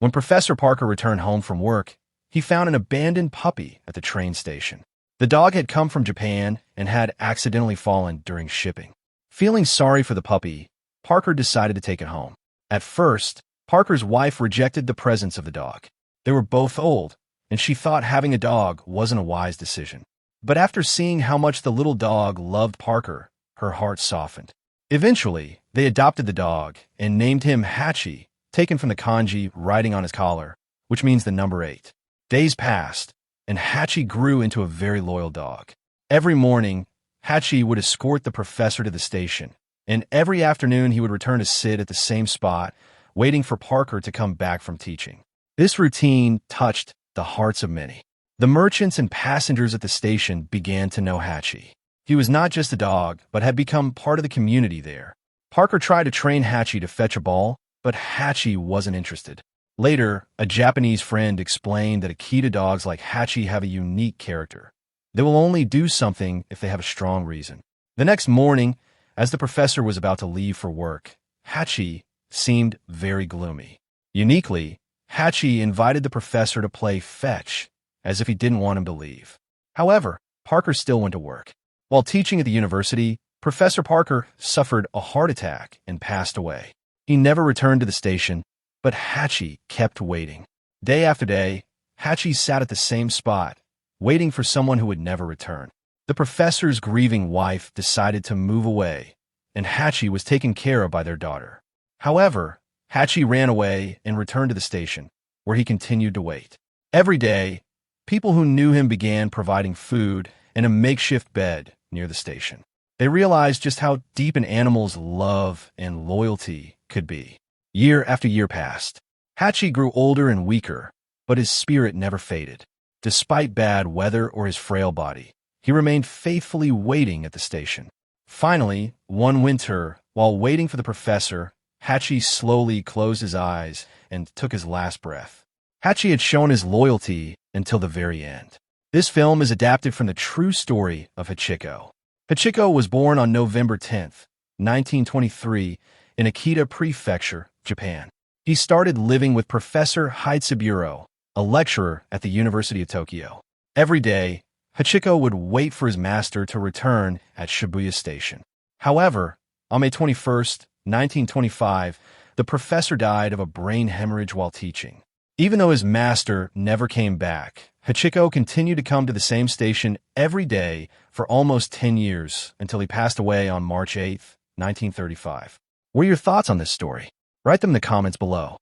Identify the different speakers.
Speaker 1: When Professor Parker returned home from work, he found an abandoned puppy at the train station. The dog had come from Japan and had accidentally fallen during shipping. Feeling sorry for the puppy, Parker decided to take it home. At first, Parker's wife rejected the presence of the dog. They were both old, and she thought having a dog wasn't a wise decision. But after seeing how much the little dog loved Parker, her heart softened. Eventually, they adopted the dog and named him Hachi, taken from the kanji writing on his collar, which means the number 8. Days passed, and Hachi grew into a very loyal dog. Every morning, Hachi would escort the professor to the station, and every afternoon he would return to sit at the same spot, waiting for Parker to come back from teaching. This routine touched the hearts of many. The merchants and passengers at the station began to know Hachi. He was not just a dog, but had become part of the community there. Parker tried to train Hachi to fetch a ball, but Hachi wasn't interested. Later, a Japanese friend explained that Akita dogs like Hachi have a unique character. They will only do something if they have a strong reason. The next morning, as the professor was about to leave for work, Hachi seemed very gloomy. Uniquely, Hachi invited the professor to play fetch, as if he didn't want him to leave. However, Parker still went to work. While teaching at the university, Professor Parker suffered a heart attack and passed away. He never returned to the station, but Hachi kept waiting. Day after day, Hachi sat at the same spot, waiting for someone who would never return. The professor's grieving wife decided to move away, and Hachi was taken care of by their daughter. However, Hachi ran away and returned to the station, where he continued to wait. Every day, people who knew him began providing food and a makeshift bed near the station. They realized just how deep an animal's love and loyalty could be. Year after year passed. Hachi grew older and weaker, but his spirit never faded. Despite bad weather or his frail body, he remained faithfully waiting at the station. Finally, one winter, while waiting for the professor, Hachi slowly closed his eyes and took his last breath. Hachi had shown his loyalty until the very end. This film is adapted from the true story of Hachiko. Hachiko was born on November 10th, 1923, in Akita Prefecture, Japan. He started living with Professor Haitsuburo, a lecturer at the University of Tokyo. Every day, Hachiko would wait for his master to return at Shibuya Station. However, on May 21st, 1925, the professor died of a brain hemorrhage while teaching. Even though his master never came back, Hachiko continued to come to the same station every day for almost 10 years until he passed away on March 8, 1935. What are your thoughts on this story? Write them in the comments below.